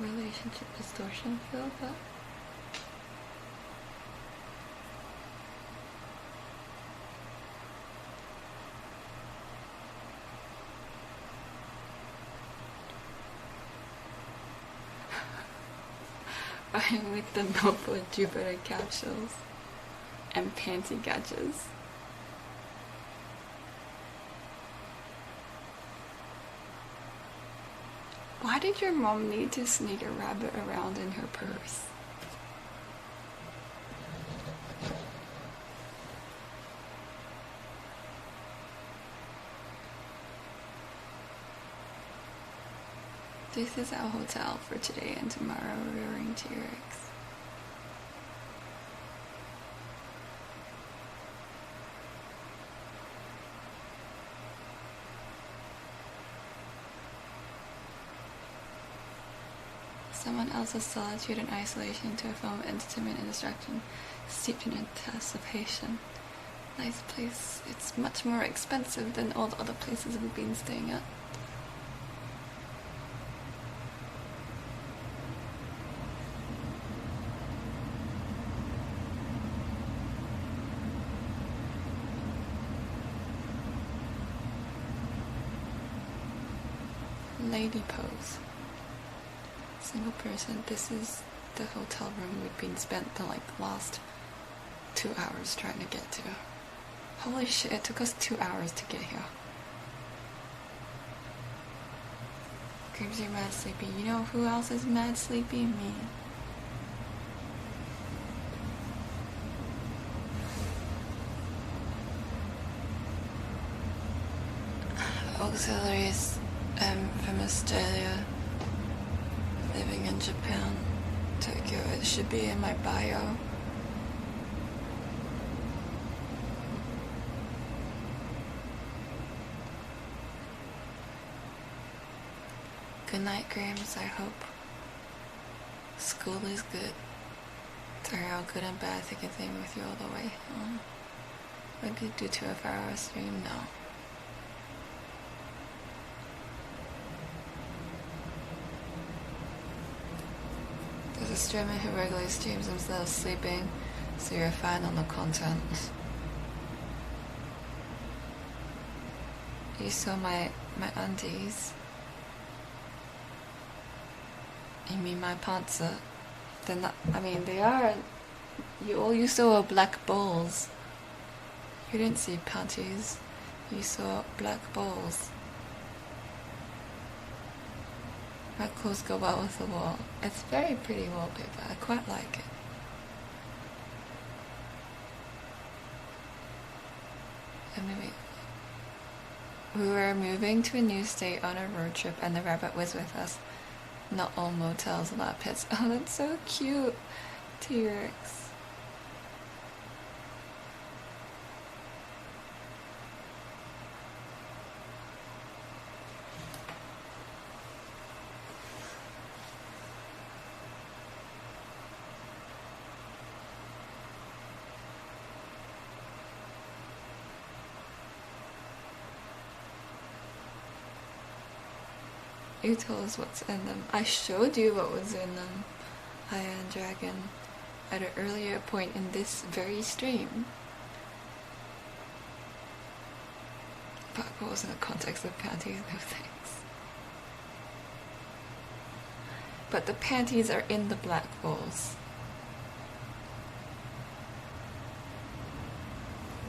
relationship distortion feel, but I'm with the noble Jupiter capsules and panty gadgets. Why did your mom need to sneak a rabbit around in her purse? This is our hotel for today and tomorrow. We're going to T-Rex. Someone else's solitude and isolation to a form of entertainment and distraction, steeped in anticipation. Nice place. It's much more expensive than all the other places we've been staying at. Lady pose. Single person. This is the hotel room we've been spent the last 2 hours trying to get to. Holy shit, it took us 2 hours to get here. Creeps, you're mad sleepy. You know who else is mad sleepy? Me. Auxiliaries from Australia, living in Japan, Tokyo. It should be in my bio. Good night, Grams. I hope school is good. Sorry how good and bad thick and thin with you all the way. I could do 2 hour stream now. There's a streamer who regularly streams himself sleeping, so you're fine on the content. You saw my undies. You mean my pants? They're not, I mean, they are. You saw black balls. You didn't see panties. You saw black balls. My clothes go well with the wall. It's very pretty wallpaper. I quite like it. And maybe we were moving to a new state on a road trip, and the rabbit was with us. Not all motels allow pets. Oh, that's so cute. T-Rex. You told us what's in them. I showed you what was in them, Iron Dragon, at an earlier point in this very stream. But what was in the context of panties? No thanks. But the panties are in the black balls.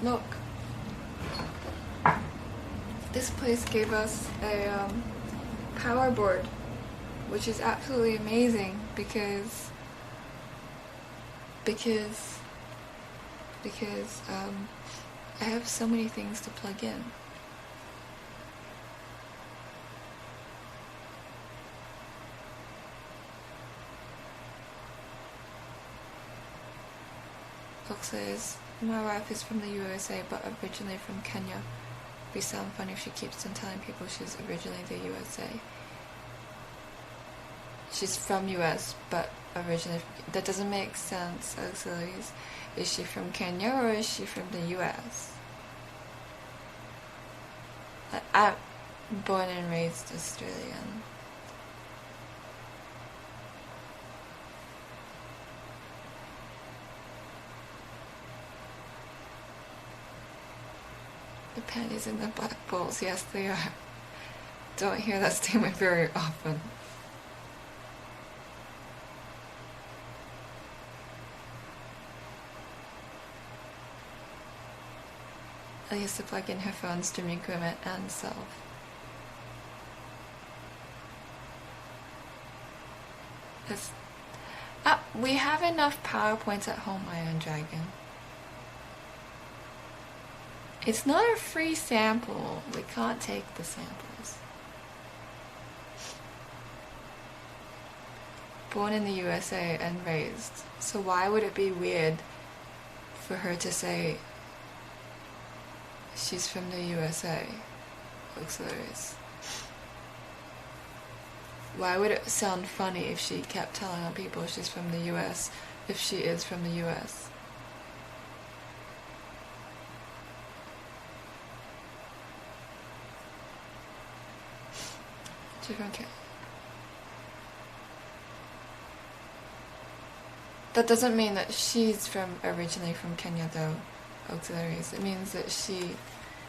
Look. This place gave us a power board, which is absolutely amazing because I have so many things to plug in. Cook says, my wife is from the USA but originally from Kenya. Be sound funny if she keeps on telling people she's originally the USA. She's from US, but originally that doesn't make sense. Auxiliaries. Is she from Kenya or is she from the US? I'm born and raised Australian. panties in the black balls. Yes, they are. Don't hear that statement very often. I used to plug in her phone, streaming equipment, and self. We have enough PowerPoints at home, Iron Dragon. It's not a free sample. We can't take the samples. Born in the USA and raised. So why would it be weird for her to say she's from the USA? Auxiliaries. Why would it sound funny if she kept telling people she's from the US, if she is from the US? She's from Kenya. That doesn't mean that she's originally from Kenya though, auxiliaries. It means that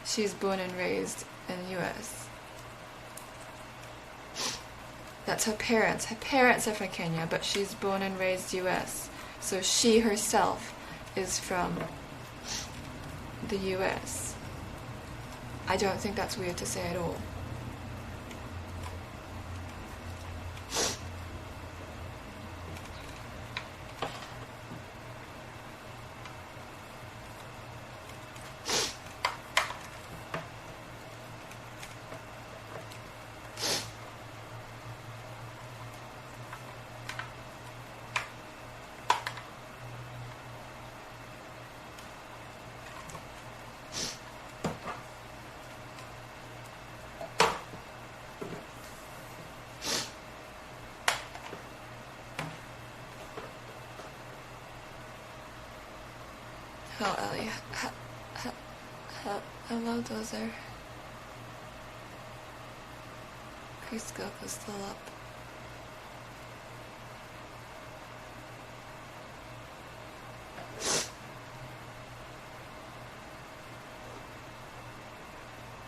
she's born and raised in the US. That's her parents. Her parents are from Kenya, but she's born and raised US. So she herself is from the US. I don't think that's weird to say at all. Oh, Ellie. Hello, Dozer. Chris Goku's still up.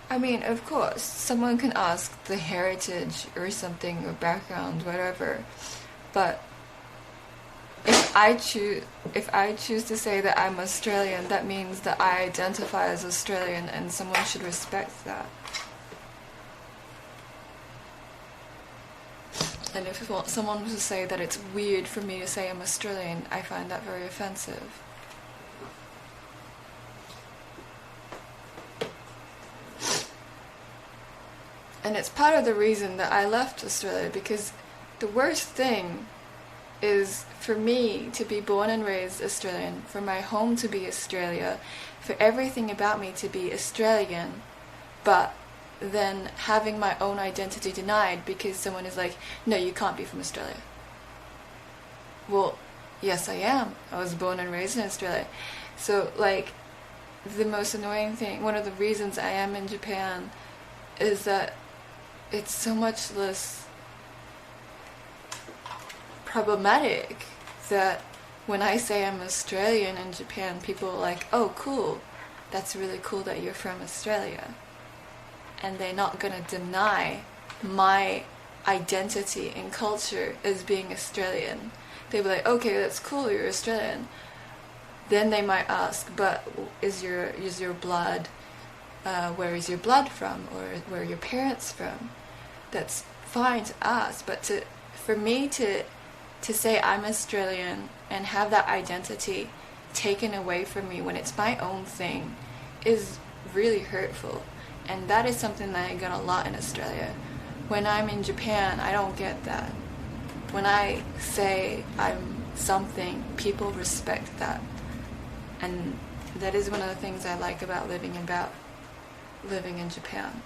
I mean, of course, someone can ask the heritage or something, or background, whatever, but if I choose to say that I'm Australian, that means that I identify as Australian, and someone should respect that. And if someone was to say that it's weird for me to say I'm Australian, I find that very offensive. And it's part of the reason that I left Australia, because the worst thing is for me to be born and raised Australian, for my home to be Australia, for everything about me to be Australian, but then having my own identity denied because someone is like, no, you can't be from Australia. Well, yes I am. I was born and raised in Australia. So like, the most annoying thing, one of the reasons I am in Japan, is that it's so much less problematic that when I say I'm Australian in Japan, people are like, oh cool, that's really cool that you're from Australia. And they're not gonna deny my identity and culture as being Australian. They'll be like, okay, that's cool, you're Australian. Then they might ask, but is your blood, where is your blood from, or where are your parents from? That's fine to ask, but for me to say I'm Australian and have that identity taken away from me when it's my own thing is really hurtful. And that is something that I get a lot in Australia. When I'm in Japan, I don't get that. When I say I'm something, people respect that. And that is one of the things I like about living in Japan.